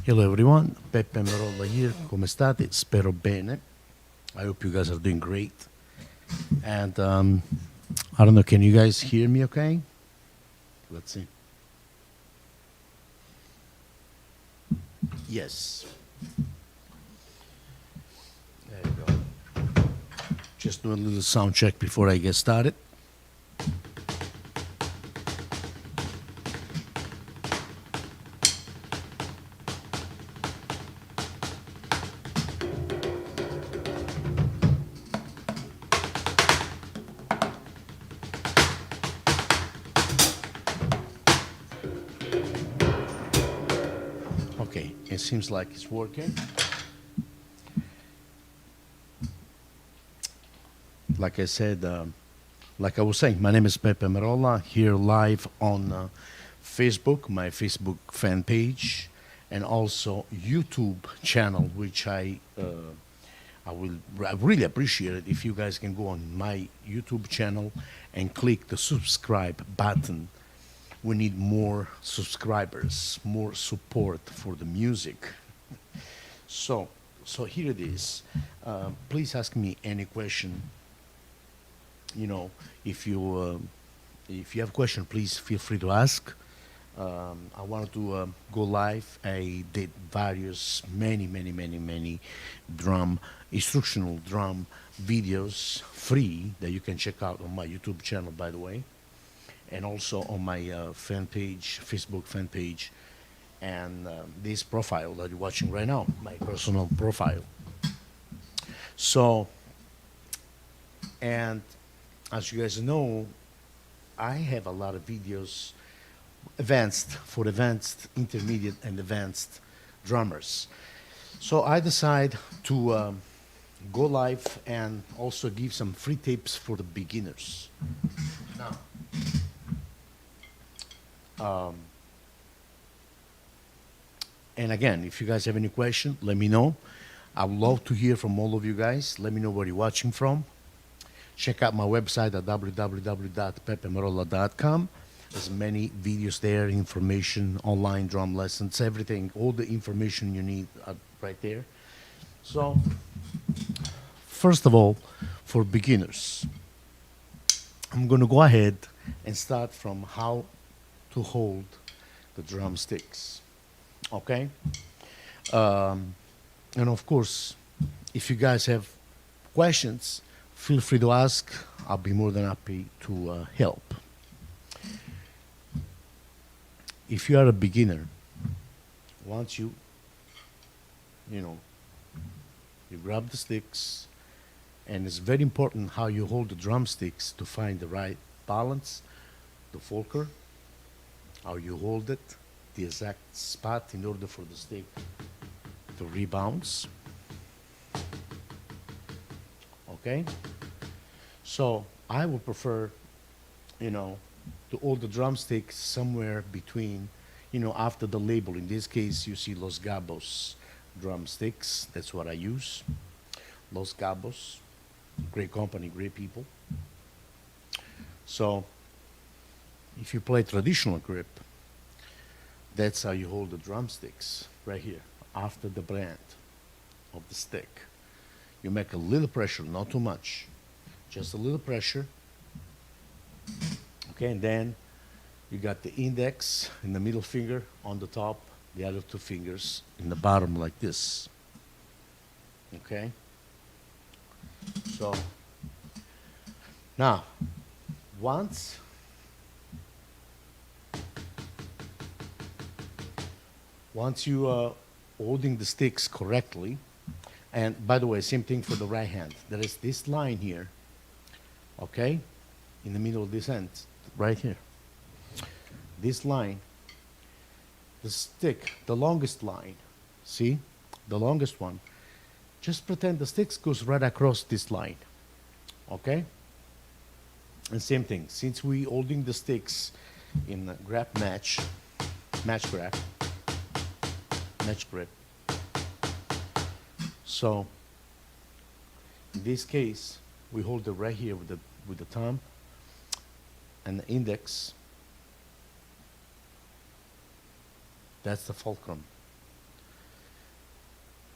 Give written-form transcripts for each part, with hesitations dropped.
Hello everyone, Peppe Merolla here. Come state? Spero bene. I hope you guys are doing great. And I don't know, can you guys hear me okay? Let's see. Yes. There you go. Just do a little sound check before I get started. Okay, it seems like it's working. Like I said, like I was saying, my name is Peppe Merolla, here live on Facebook, my Facebook fan page, and also YouTube channel, which I really appreciate it if you guys can go on my YouTube channel and click the subscribe button. We need more subscribers, more support for the music. So, so here it is. Please ask me any question. You know, if you have a question, please feel free to ask. I wanted to go live. I did many instructional drum videos, free, that you can check out on my YouTube channel, by the way, and also on my fan page, Facebook fan page, and this profile that you're watching right now, my personal profile. So, and as you guys know, I have a lot of videos advanced, intermediate, and advanced drummers. So I decide to go live and also give some free tips for the beginners. Now, and again, if you guys have any question, let me know. I would love to hear from all of you guys. Let me know where you're watching from. Check out my website at www.peppemerolla.com. There's many videos there, information, online drum lessons, everything, all the information you need right there. So, first of all, for beginners, I'm going to go ahead and start from how to hold the drumsticks. Okay? And of course, if you guys have questions, feel free to ask. I'll be more than happy to help. If you are a beginner, once you grab the sticks, and it's very important how you hold the drumsticks to find the right balance, the fulcrum, how you hold it, the exact spot in order for the stick to rebounce. Okay? So I would prefer, to hold the drumsticks somewhere between, after the label. In this case, you see Los Gabos drumsticks. That's what I use. Los Gabos, great company, great people. So if you play traditional grip, that's how you hold the drumsticks, right here, after the brand of the stick. You make a little pressure, not too much, just a little pressure. Okay, and then you got the index and the middle finger on the top, the other two fingers in the bottom like this. Okay? So, now, once you are holding the sticks correctly, and by the way, same thing for the right hand. There is this line here, okay, in the middle of this end, right here. This line, the stick, the longest line, see, the longest one, just pretend the sticks goes right across this line, okay? And same thing, since we holding the sticks in grab match grip. So in this case, we hold it right here with the thumb and the index. That's the fulcrum.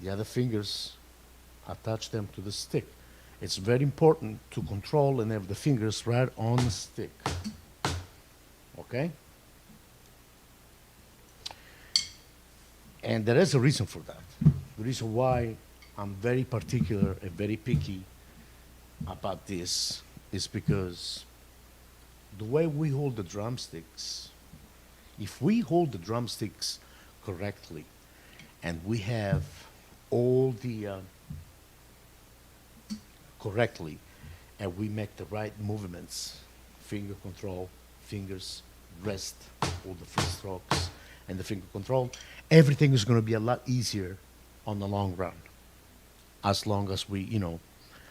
The other fingers, attach them to the stick. It's very important to control and have the fingers right on the stick. Okay? And there is a reason for that. The reason why I'm very particular and very picky about this is because the way we hold the drumsticks, if we hold the drumsticks correctly and we have all the correctly and we make the right movements, finger control, fingers, wrist, all the free strokes and the finger control, everything is going to be a lot easier on the long run, as long as we,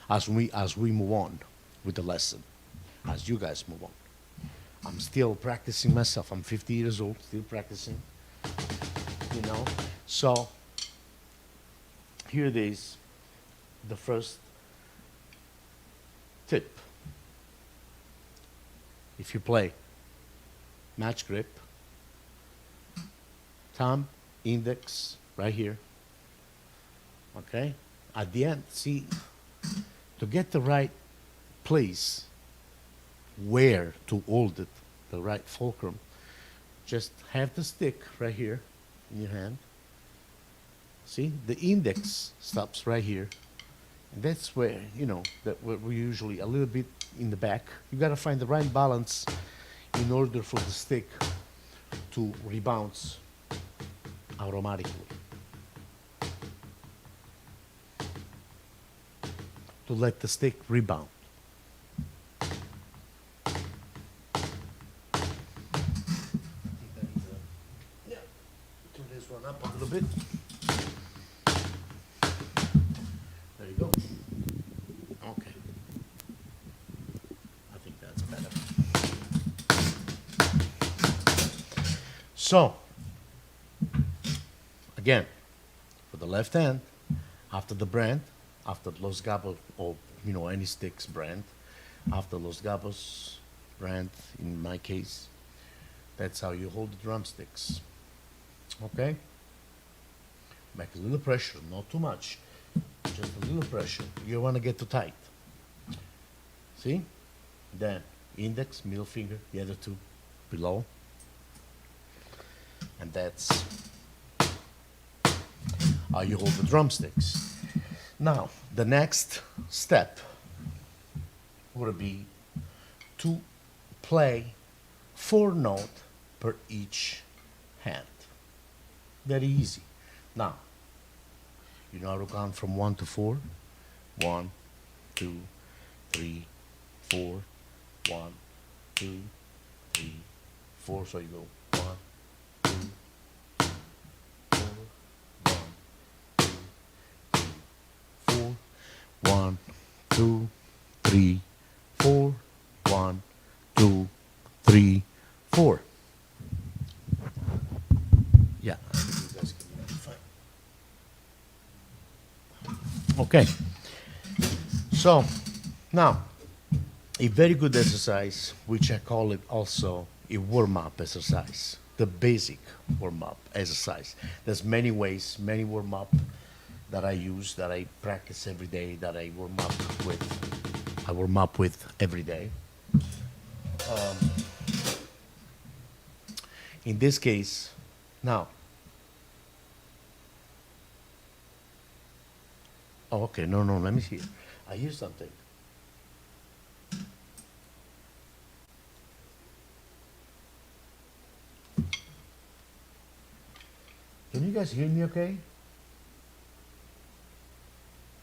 as we move on with the lesson, as you guys move on. I'm still practicing myself. I'm 50 years old, still practicing, So here it is, the first tip. If you play match grip, thumb, index, right here, okay? At the end, see, to get the right place where to hold it, the right fulcrum, just have the stick right here in your hand. See, the index stops right here. And that's where, that we're usually a little bit in the back. You gotta find the right balance in order for the stick to rebound automatically. To let the stick rebound. Turn this one up a little bit. There you go. Okay. I think that's better. So, again, for the left hand, after the brand, after Los Gabos, or any sticks brand, after Los Gabos brand, in my case, that's how you hold the drumsticks. Okay? Make a little pressure, not too much, just a little pressure. You don't want to get too tight. See? Then index, middle finger, the other two below. And that's how you hold the drumsticks. Now, the next step would be to play 4 notes per each hand. Very easy. Now, you know how to count from 1 to 4? 1, 2, 3, 4. 1, 2, 3, 4. So you go 1, 2, 4, 1, 2, 3, 4. 1, 2, 3, 4. Yeah, I think you guys can do it fine. Okay. So, now, a very good exercise, which I call it also a warm-up exercise, the basic warm-up exercise. There's many ways, many warm-up that I use, that I practice every day, that I warm up with every day. In this case, now, okay, no, let me see. I hear something. Can you guys hear me okay?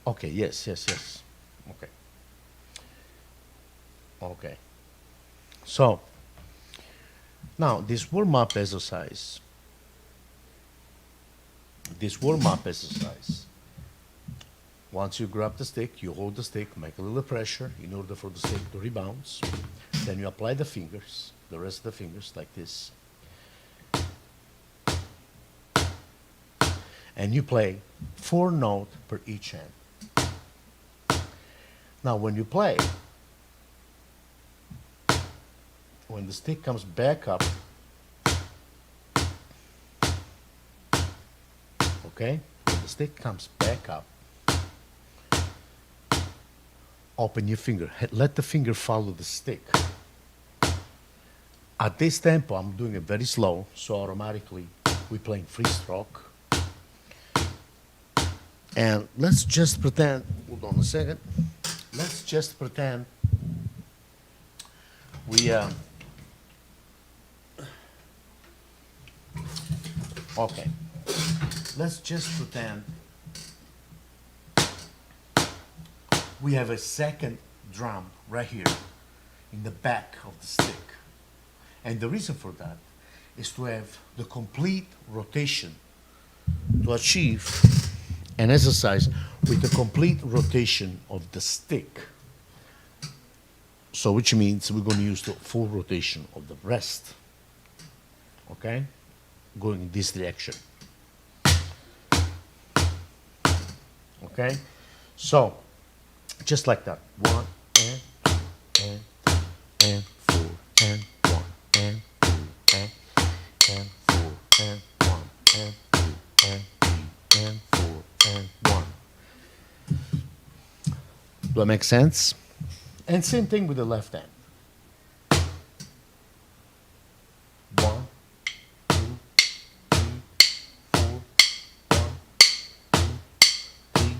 Okay, yes. Okay. Okay. So, now this warm-up exercise, once you grab the stick, you hold the stick, make a little pressure in order for the stick to rebound. Then you apply the fingers, the rest of the fingers, like this. And you play 4 notes per each hand. Now, when you play, when the stick comes back up, okay? When the the stick comes back up, open your finger. Let the finger follow the stick. At this tempo, I'm doing it very slow, so automatically we're playing free stroke. And let's just pretend, hold on a second. Let's just pretend we, okay. Let's just pretend we have a second drum right here in the back of the stick. And the reason for that is to have the complete rotation, to achieve an exercise with the complete rotation of the stick. So which means we're going to use the full rotation of the wrist. Okay? Going in this direction. Okay? So, just like that. 1 and 2 and 3 and 4 and 1 and 2 and 4 and 1 and 2 and 3 and 4 and 1. Do that make sense? And same thing with the left hand. 1, 2, 3, 4, 1, 2, 3,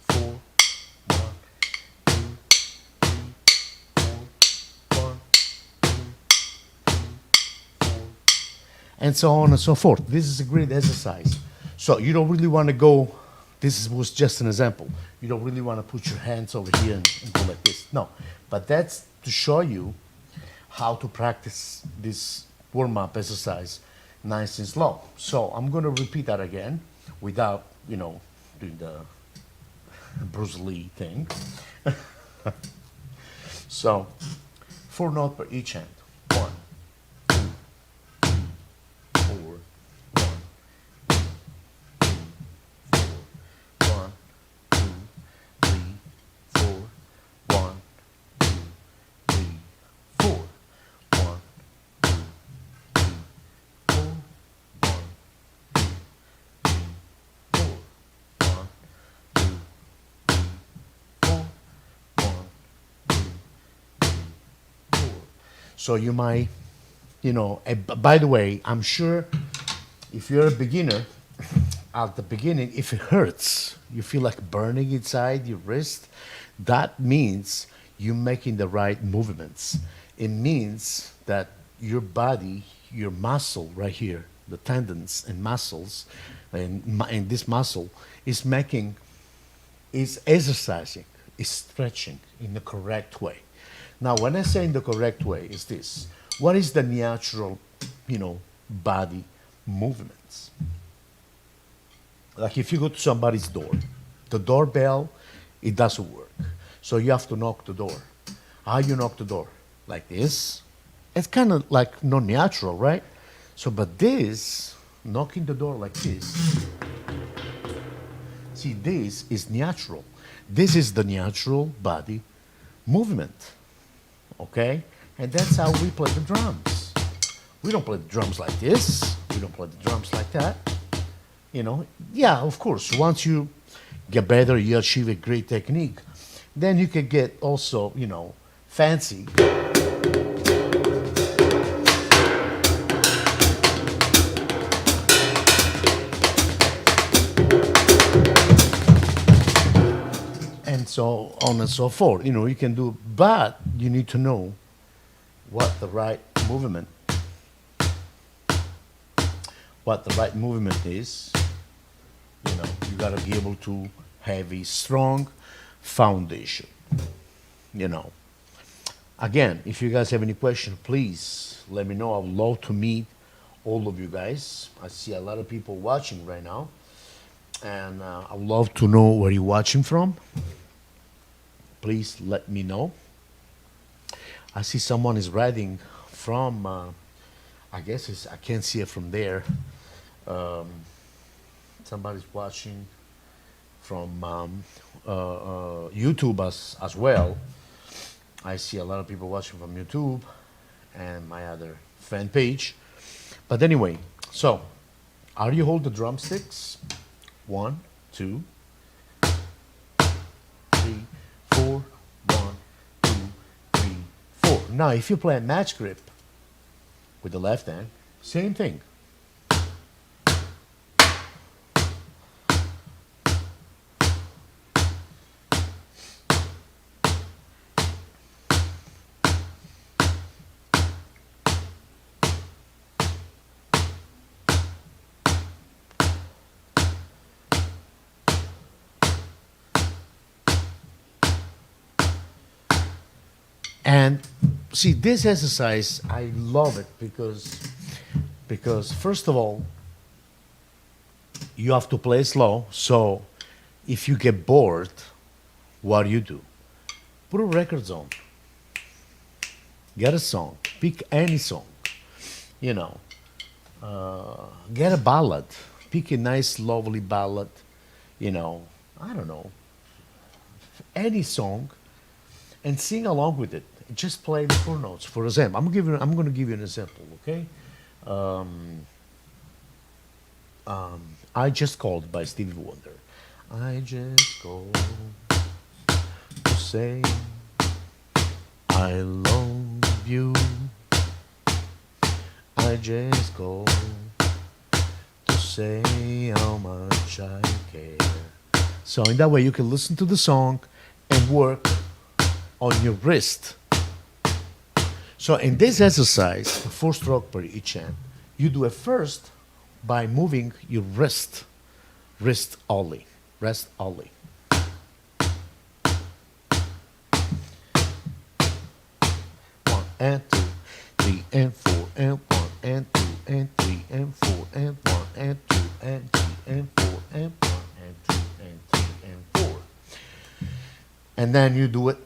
4, 1, 2, 3, 4, 1, 2, 3, 4, and so on and so forth. This is a great exercise. So you don't really want to go, was just an example. You don't really want to put your hands over here and go like this. No, but that's to show you how to practice this warm-up exercise nice and slow. So I'm going to repeat that again without, doing the Bruce Lee thing. So 4 notes per each hand. 1, 2, 3, 4, 1, 2, 3, 4, 1, 2, 3, 4, 1, 2, 3, 4, 1, 2, 3, 4, 1, 2, 3, 4, 1, 2, 3, 4, 1, 2, 3, 4. So you might, by the way, I'm sure if you're a beginner, at the beginning, if it hurts, you feel like burning inside your wrist, that means you're making the right movements. It means that your body, your muscle right here, the tendons and muscles, and this muscle is exercising, is stretching in the correct way. Now, when I say in the correct way, is this. What is the natural, body movements? Like if you go to somebody's door, the doorbell, it doesn't work. So you have to knock the door. How you knock the door? Like this. It's kind of like not natural, right? So, but this, knocking the door like this, see, this is natural. This is the natural body movement. Okay? And that's how we play the drums. We don't play the drums like this. We don't play the drums like that. Yeah, of course, once you get better, you achieve a great technique, then you can get also, fancy. And so on and so forth. You can do, but you need to know what the right movement is. You got to be able to have a strong foundation. Again, if you guys have any questions, please let me know. I would love to meet all of you guys. I see a lot of people watching right now, and I would love to know where you're watching from. Please let me know. I see someone is writing from, I can't see it from there. Somebody's watching from YouTube as well. I see a lot of people watching from YouTube and my other fan page. But anyway, so, are you hold the drumsticks? 1, 2, 3, 4, 1, 2, 3, 4. Now, if you play a match grip with the left hand, same thing. And see, this exercise, I love it because first of all, you have to play slow. So if you get bored, what do you do? Put a record on. Get a song. Pick any song. You know, get a ballad. Pick a nice, lovely ballad. You know, I don't know, any song, and sing along with it. Just play the four notes. For example, I'm going to give you an example. Okay. I Just Called by Stevie Wonder. I just called to say I love you. I just called to say how much I care. So in that way you can listen to the song and work on your wrist. So in this exercise, 4 strokes per each hand, you do it first by moving your wrist only, wrist only. One and two, 3 and 4 and 1 and 2 and 3 and 4 and 1 and 2 and 3 and 4 and 1 and 2 and 3 and 4. And then you do it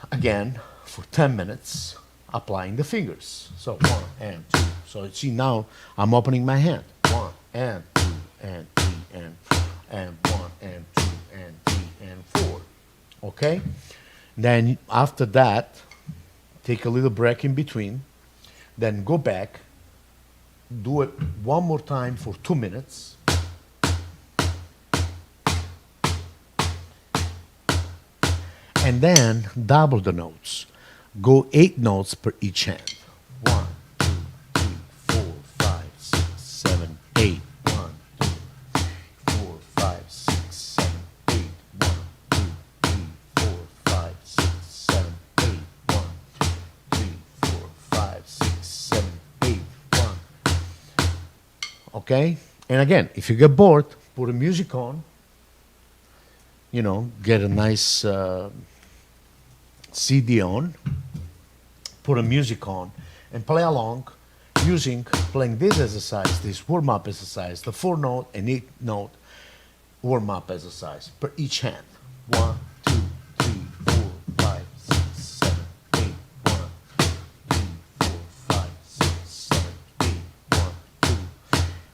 again for 10 minutes, applying the fingers. So 1 and 2. So see, now I'm opening my hand. 1 and 2 and 3 and 1 and 2 and 3 and 4. Okay? Then after that, take a little break in between. Then go back. Do it one more time for 2 minutes. And then double the notes. Go 8 notes per each hand. 1, 2, 3, 4, 5, 6, 7, 8. 1, 2, 4, 5, 6, 7, 8. 1, 2, 3, 4, 5, 6, 7, 8. 1, 2, 3, 4, 5, 6, 7, 8. 1. Okay? And again, if you get bored, put a music on. You know, get a nice CD on, put a music on, and play along playing this exercise, this warm-up exercise, the 4 note and 8 note warm-up exercise per each hand. 1, 2, 3, 4, 5, 6, 7, 8. 1, 2, 3, 4, 5, 6, 7, 8. 1, 2,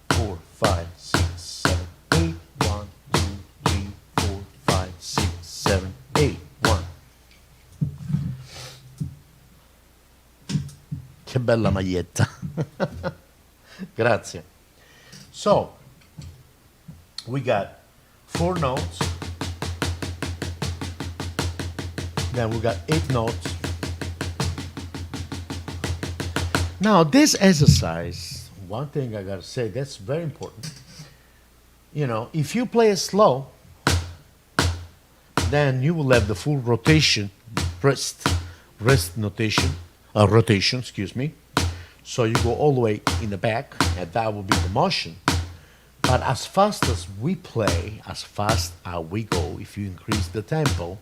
4, 5, 6, 7, 8. 1, 2, 3, 4, 5, 6, 7, 8. 1. Che bella maglietta. Grazie. So, we got 4 notes. Then we got 8 notes. Now, this exercise, one thing I gotta say, that's very important. You know, if you play it slow, then you will have the full rotation, wrist rotation, excuse me. So you go all the way in the back, and that will be the motion. But as fast as we play, as fast as we go, if you increase the tempo,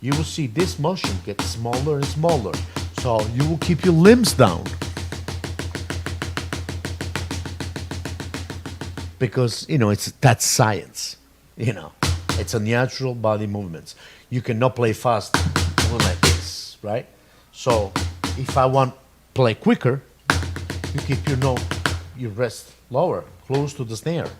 you will see this motion get smaller and smaller. So you will keep your limbs down. Because, you know, that's science. You know, it's a natural body movements. You cannot play fast like this, right? So if I want to play quicker, you keep your wrist lower, close to the snare.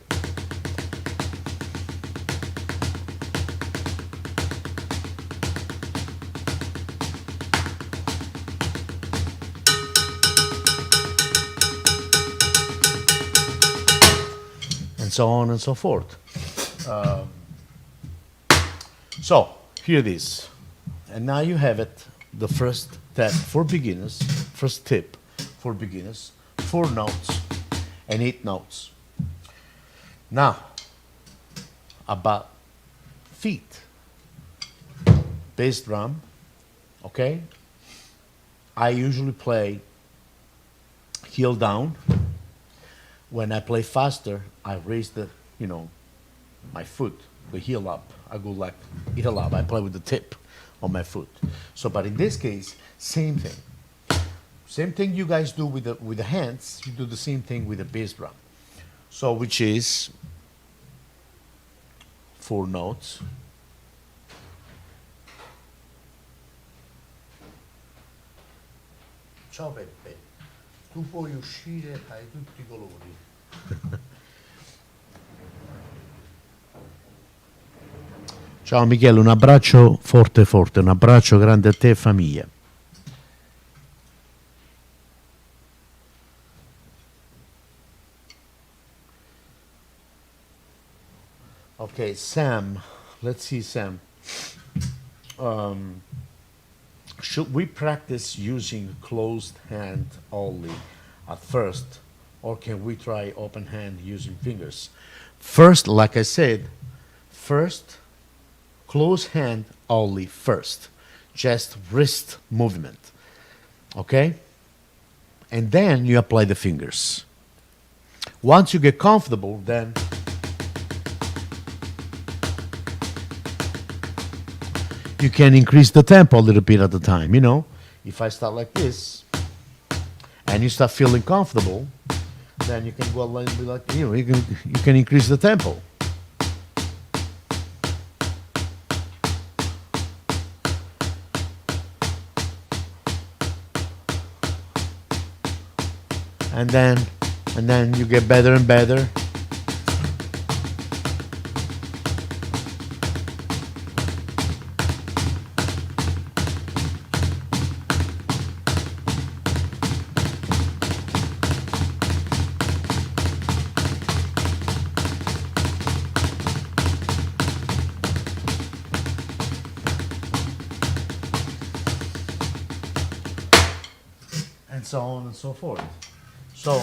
And so on and so forth. So here it is. And now you have it, the first tip for beginners, first tip for beginners, 4 notes and 8 notes. Now, about feet, bass drum, okay? I usually play heel down. When I play faster, I raise the, my foot, the heel up. I go like heel up. I play with the tip on my foot. So, but in this case, same thing. Same thing you guys do with the hands. You do the same thing with the bass drum. So, which is 4 notes. Ciao Peppe, tu puoi uscire ai tutti i colori. Ciao Michele, un abbraccio forte forte, un abbraccio grande a te e famiglia. Okay, Sam, let's see Sam. Um, should we practice using closed hand only at first, or can we try open hand using fingers? First, like I said, first, closed hand only first, just wrist movement, okay? And then you apply the fingers. Once you get comfortable, then you can increase the tempo a little bit at a time, If I start like this, and you start feeling comfortable, then you can go a little bit like, you can increase the tempo. And then you get better and better. And so on and so forth. So,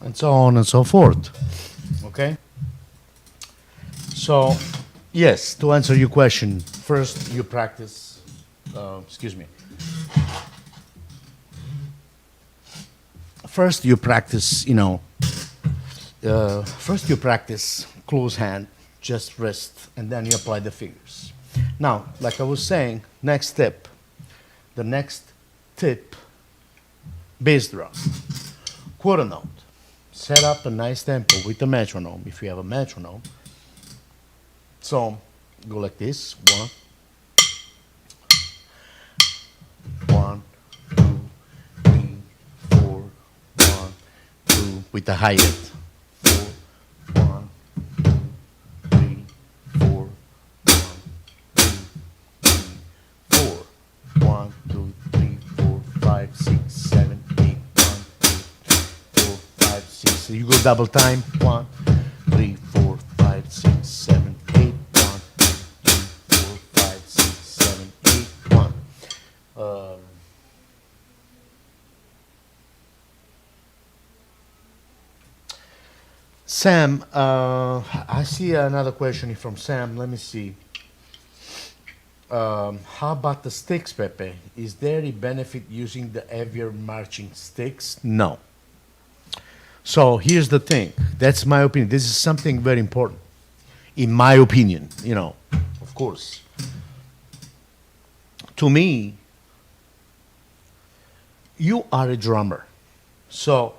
and so on and so forth. Okay? So, yes, to answer your question, first you practice, excuse me. First you practice, first you practice close hand, just wrist, and then you apply the fingers. Now, like I was saying, next tip. The next tip, bass drum, quarter note. Set up a nice tempo with the metronome, if you have a metronome. So, go like this. 1, 2, 3, 4, 1, 2, with the hi-hat. 4, 1, 2, 3, 4, 1, 2, 3, 4, 5, 6, 7, 8, 1, 2, 4, 5, 6. So you go double time. 1, 3, 4, 5, 6, 7, 8. 1, 2, 3, 4, 5, 6, 7, 8. 1. Sam, I see another question from Sam. Let me see. How about the sticks, Pepe? Is there any benefit using the heavier marching sticks? No. So here's the thing. That's my opinion. This is something very important. In my opinion, of course. To me, you are a drummer. So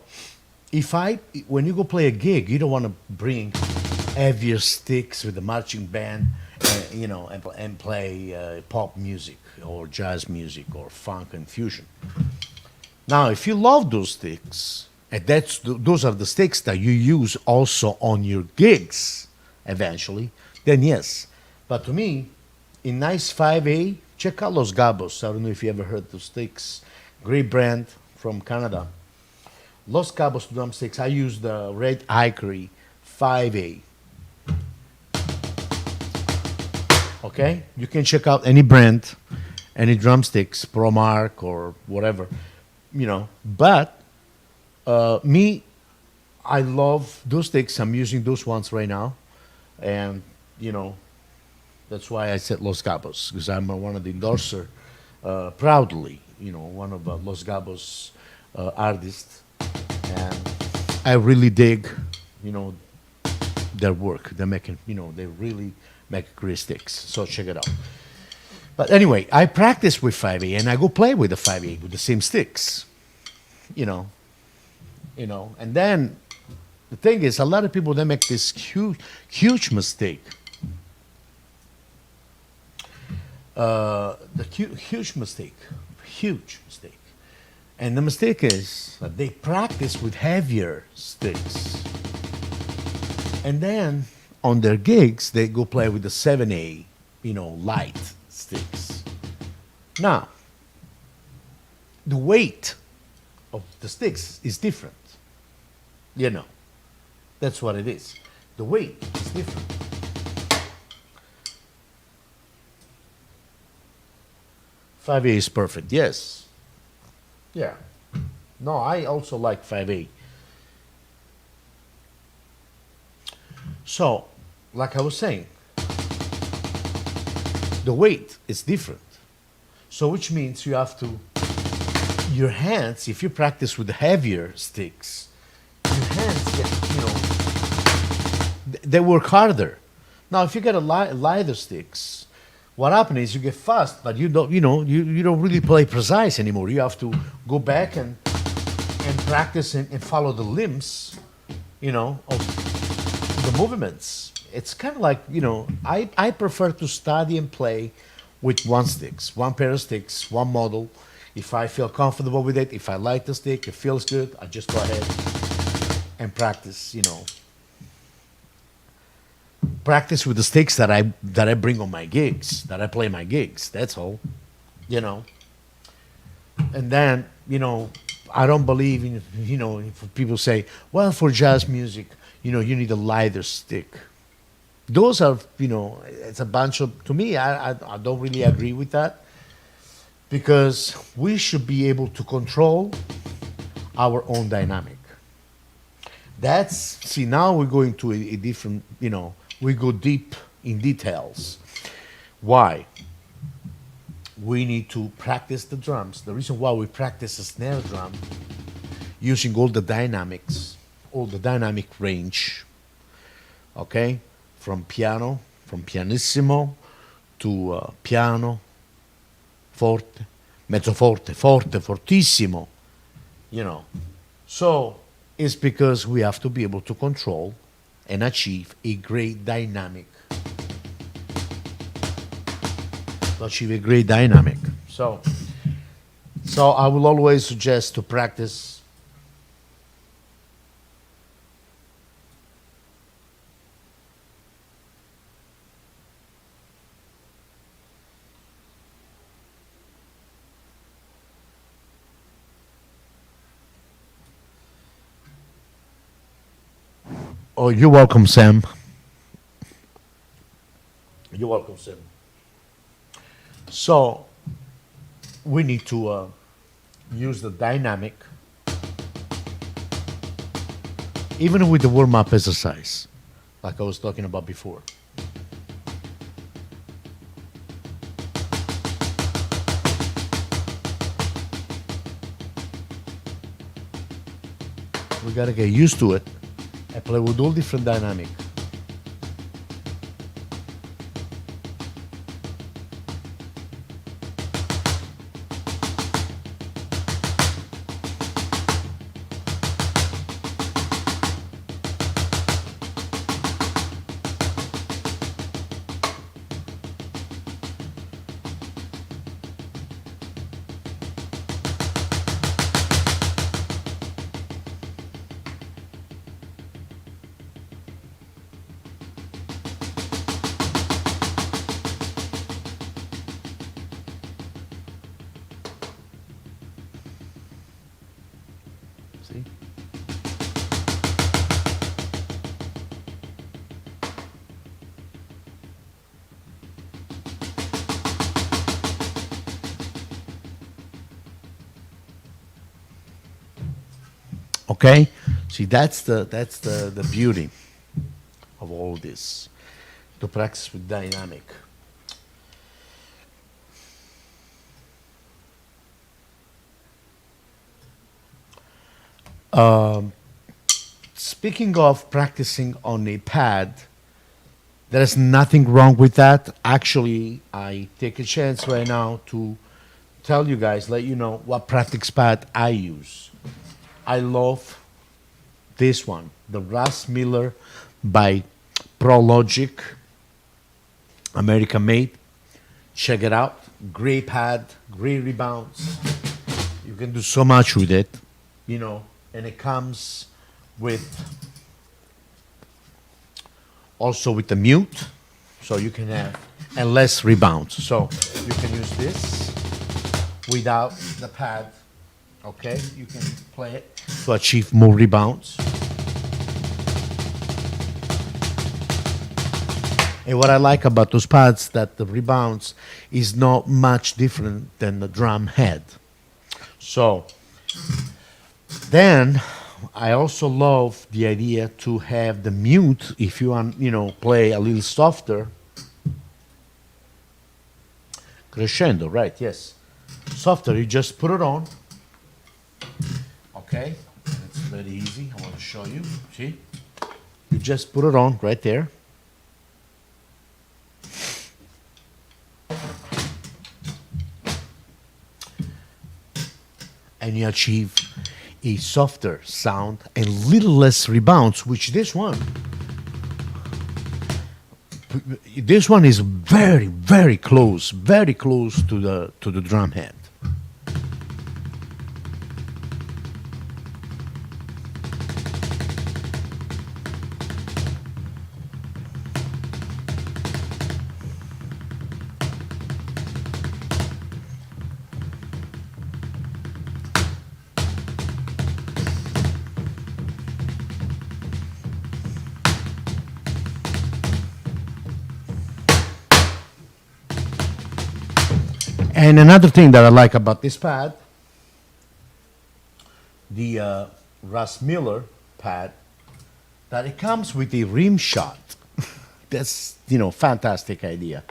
when you go play a gig, you don't want to bring heavier sticks with the marching band, and play pop music or jazz music or funk and fusion. Now, if you love those sticks, and those are the sticks that you use also on your gigs eventually, then yes. But to me, in nice 5A, check out Los Gabos. I don't know if you ever heard those sticks. Great brand from Canada. Los Cabos drumsticks, I use the Red Hickory 5A. Okay? You can check out any brand, any drumsticks, ProMark or whatever, But me, I love those sticks. I'm using those ones right now. And, that's why I said Los Cabos, because I'm one of the endorser, proudly, one of Los Cabos artists. And I really dig, their work. They're making, they really make great sticks. So check it out. But anyway, I practice with 5A and I go play with the 5A with the same sticks, And then the thing is, a lot of people they make this huge mistake. Huge mistake. And the mistake is that they practice with heavier sticks. And then on their gigs, they go play with the 7A, light sticks. Now, the weight of the sticks is different. That's what it is. The weight is different. Five A is perfect, yes. Yeah. No, I also like 5A. So, like I was saying, the weight is different. So, which means you have to, your hands, if you practice with the heavier sticks, your hands get, they work harder. Now, if you get a lighter sticks, what happens is you get fast, but you don't, you don't really play precise anymore. You have to go back and practice and follow the limbs, of the movements. It's kind of like, I prefer to study and play with one pair of sticks, one model. If I feel comfortable with it, if I like the stick, it feels good, I just go ahead and practice, practice with the sticks that I bring on my gigs, that I play my gigs. That's all, And then, I don't believe in, if people say, well, for jazz music, you need a lighter stick. Those are, it's a bunch of, to me, I don't really agree with that, because we should be able to control our own dynamic. See, now we're going to a different, we go deep in details. Why? We need to practice the drums. The reason why we practice a snare drum, using all the dynamics, all the dynamic range, okay? From pianissimo to piano, forte, mezzo forte, forte, fortissimo, So it's because we have to be able to control and achieve a great dynamic. So I will always suggest to practice. Oh, you're welcome, Sam. You're welcome, Sam. So we need to use the dynamic, even with the warm-up exercise, like I was talking about before. We gotta get used to it. I play with all different dynamic. Okay? See, that's the beauty of all this, to practice with dynamic. Speaking of practicing on a pad, there is nothing wrong with that. Actually, I take a chance right now to tell you guys, let you know what practice pad I use. I love this one, the Russ Miller by ProLogic, American made. Check it out. Great pad, great rebounds. You can do so much with it, and it comes with also with the mute, so you can have and less rebounds. So you can use this without the pad. Okay, you can play it to achieve more rebounds. And what I like about those pads that the rebounds is not much different than the drum head. So then I also love the idea to have the mute if you want, play a little softer. Crescendo, right? Yes. Softer, you just put it on. Okay, it's very easy. I want to show you. See? You just put it on right there. And you achieve a softer sound and little less rebounds, which this one is very, very close to the drum head. And another thing that I like about this pad, the Russ Miller pad, that it comes with a rim shot. That's, fantastic idea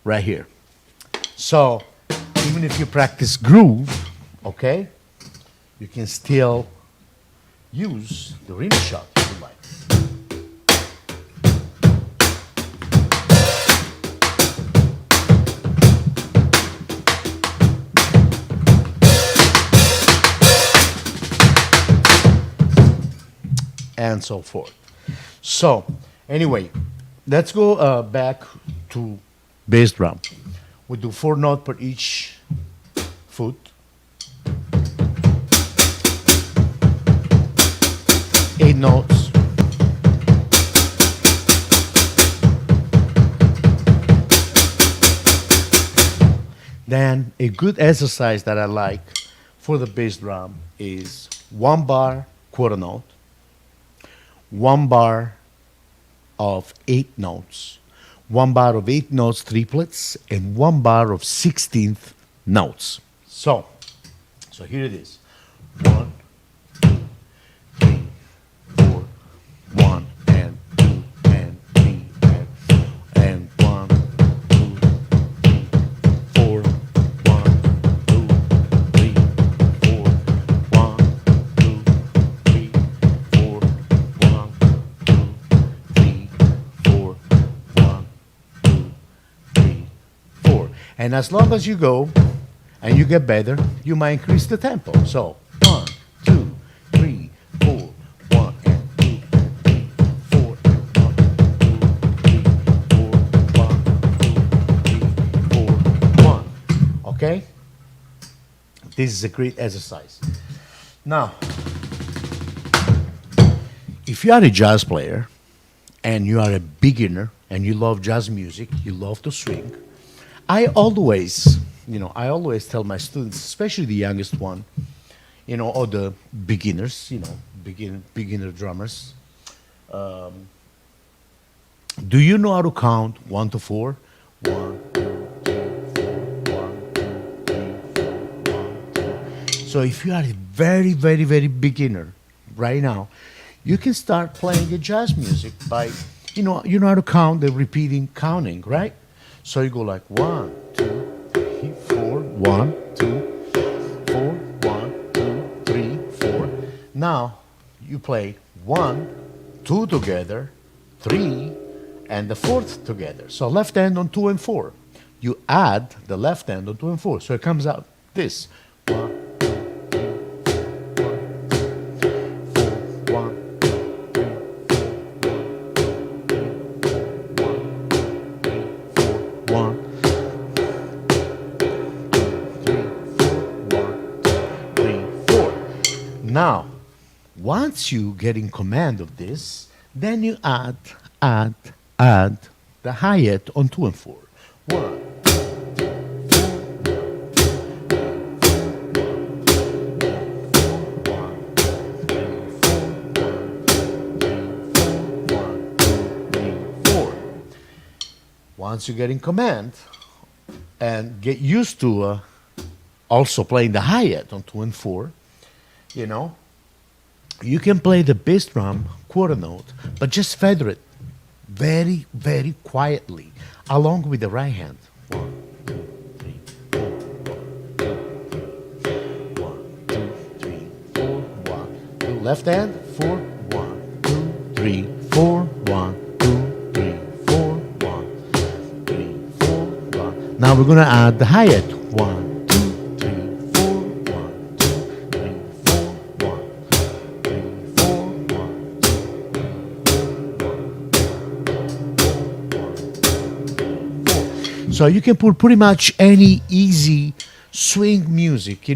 right here. So even if you practice groove, okay, you can still use the rim shot if you like. And so forth. So, anyway, let's go back to bass drum. We do 4 notes per each foot. Eight notes. Then a good exercise that I like for the bass drum is 1 bar quarter note, 1 bar of 8 notes, 1 bar of 8 notes triplets, and 1 bar of 16th notes. So here it is. 1, 2, 3, 4, 1 and 2 and 3 and 1, 2, 3, 4, 1, 2, 3, 4, 1, 2, 3, 4, 1, 2, 3, 4, 1, 2, 3, 4. And as long as you go and you get better, you might increase the tempo. So 1, 2, 3, 4, 1 and 2 and 3, 4 and 1, 2, 3, 4, 1, 2, 3, 4, 1. Okay? This is a great exercise. Now, if you are a jazz player and you are a beginner and you love jazz music, you love to swing, I always tell my students, especially the youngest one, or the beginners, beginner drummers, do you know how to count 1 to 4? 1, 2, 3, 4, 1, 2, 3, 4, 1, 2. So if you are a very, very, very beginner right now, you can start playing the jazz music by, you know how to count the repeating counting, right? So you go like 1, 2, 3, 4, 1, 2, 4, 1, 2, 3, 4. Now you play 1, 2 together, 3, and the fourth together. So left hand on 2 and 4. You add the left hand on 2 and 4. So it comes out this. 1, 1, 1, 3, 4. Now, once you get in command of this, then you add the hi-hat on 2 and 4. 1, once you get in command and get used to also playing the hi-hat on 2 and 4, you know, you can play the bass drum quarter note, but just feather it very, very quietly along with the right hand. 1, 2, 3, 4, 1, 2, 3, 4, 1, 2. Left hand, 4, 1, 2, 3, 4, 1, 2, 3, 4, 1, 3, 4, 1. Now we're going to add the hi-hat. 1, 2, 3, 4, 1, 2, 3, 4, 1, 3, 4, 1. So you can put pretty much any easy swing music,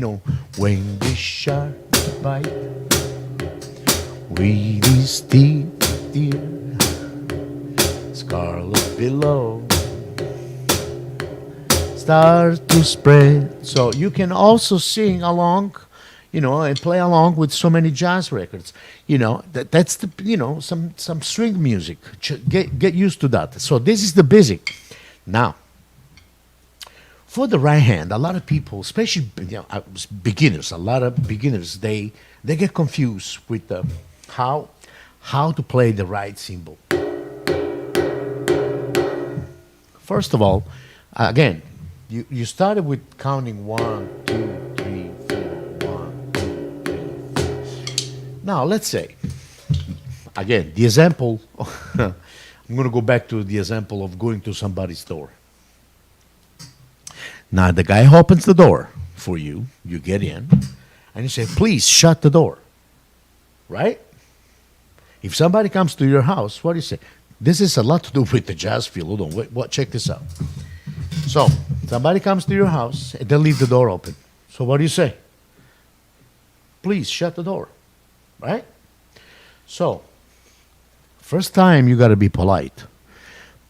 when the shark bite, with his teeth, dear, scarlet below, start to spread. So you can also sing along, and play along with so many jazz records. That's the, some string music. Get used to that. So this is the basic. Now, for the right hand, a lot of people, especially beginners, a lot of beginners, they get confused with how to play the right cymbal. First of all, again, you started with counting 1, 2, 3, 4, 1, 2, 3, 4. Now let's say, again, the example. I'm going to go back to the example of going to somebody's door. Now the guy opens the door for you. You get in, and you say, "Please shut the door." Right? If somebody comes to your house, what do you say? This is a lot to do with the jazz feel. Hold on, wait, check this out. So somebody comes to your house and they leave the door open. So what do you say? Please shut the door. Right? So first time you got to be polite.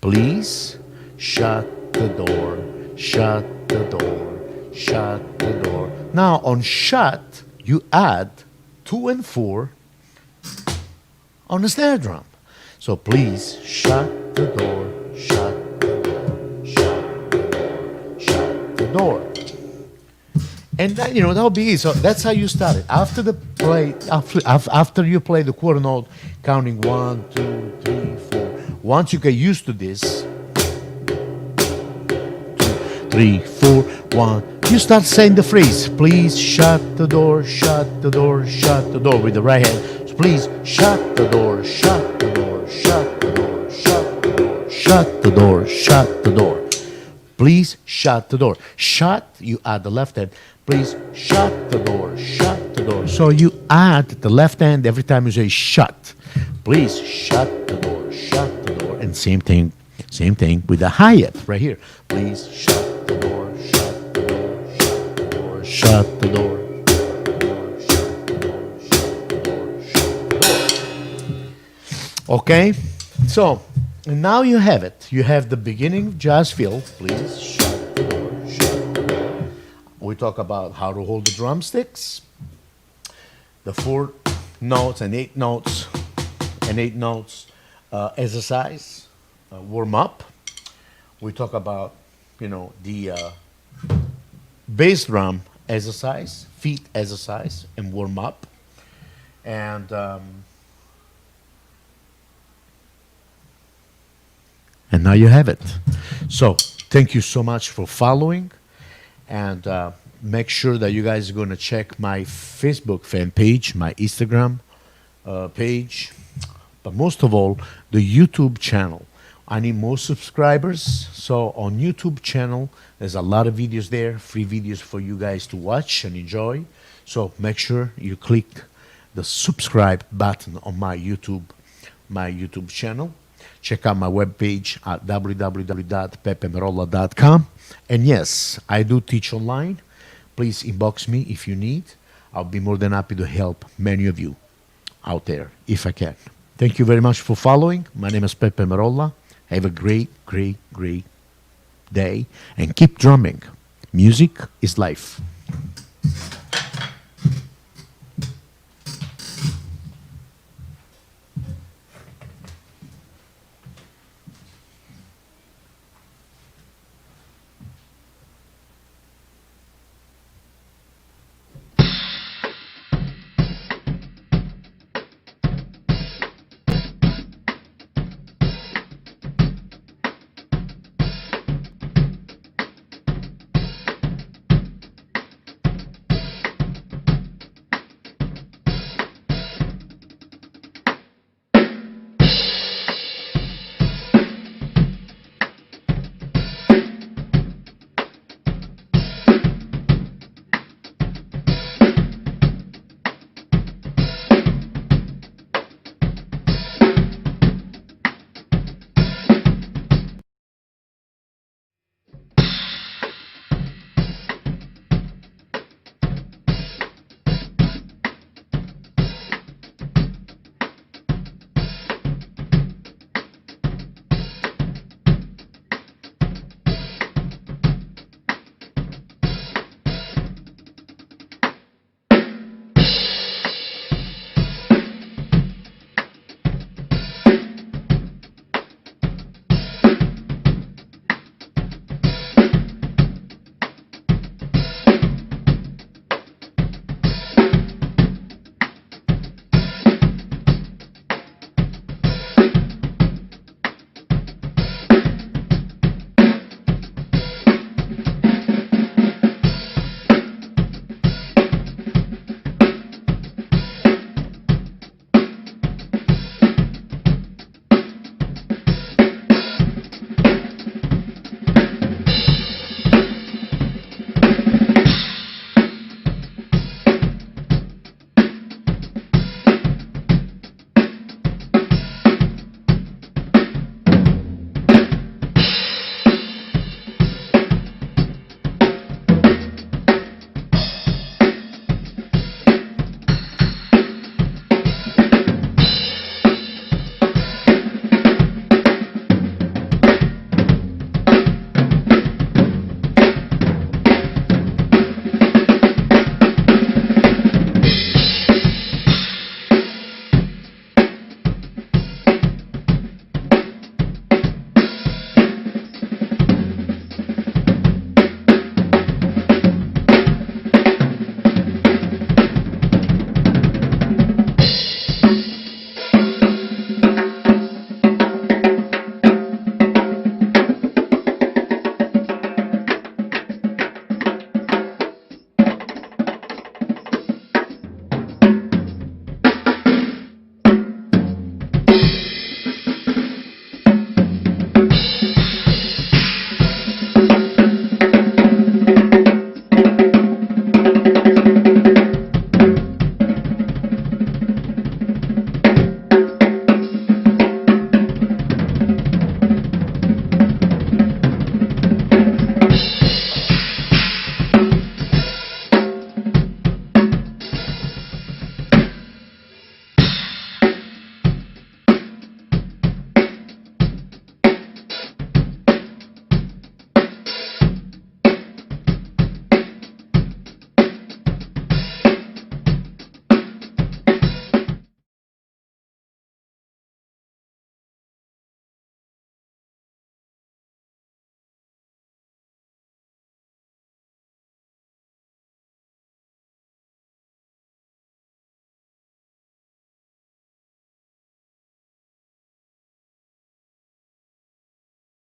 Please shut the door. Shut the door. Shut the door. Now on shut, you add 2 and 4 on the snare drum. So please shut the door. Shut the door. Shut the door. Shut the door. And that, that'll be it. So that's how you start it. After you play the quarter note, counting 1, 2, 3, 4. Once you get used to this, 2, 3, 4, 1. You start saying the phrase, please shut the door, shut the door, shut the door with the right hand. So please shut the door, shut the door, shut the door, shut the door, shut the door, shut the door. Please shut the door. Shut, you add the left hand. Please shut the door, shut the door. So you add the left hand every time you say shut. Please shut the door, shut the door. And same thing with the hi-hat right here. Please shut the door, shut the door, shut the door, shut the door. Okay, so now you have it. You have the beginning jazz feel. Please shut the door, shut the door. We talk about how to hold the drumsticks, the 4 notes and 8 notes, exercise, warm up. We talk about, the bass drum exercise, feet exercise, and warm up. And now you have it. So thank you so much for following, and make sure that you guys are going to check my Facebook fan page, my Instagram page, but most of all, the YouTube channel. I need more subscribers. So on YouTube channel, there's a lot of videos there, free videos for you guys to watch and enjoy. So make sure you click the subscribe button on my YouTube channel. Check out my webpage at www.peppemerolla.com. And yes, I do teach online. Please inbox me if you need. I'll be more than happy to help many of you out there if I can. Thank you very much for following. My name is Peppe Merolla. Have a great, great, great day and keep drumming. Music is life.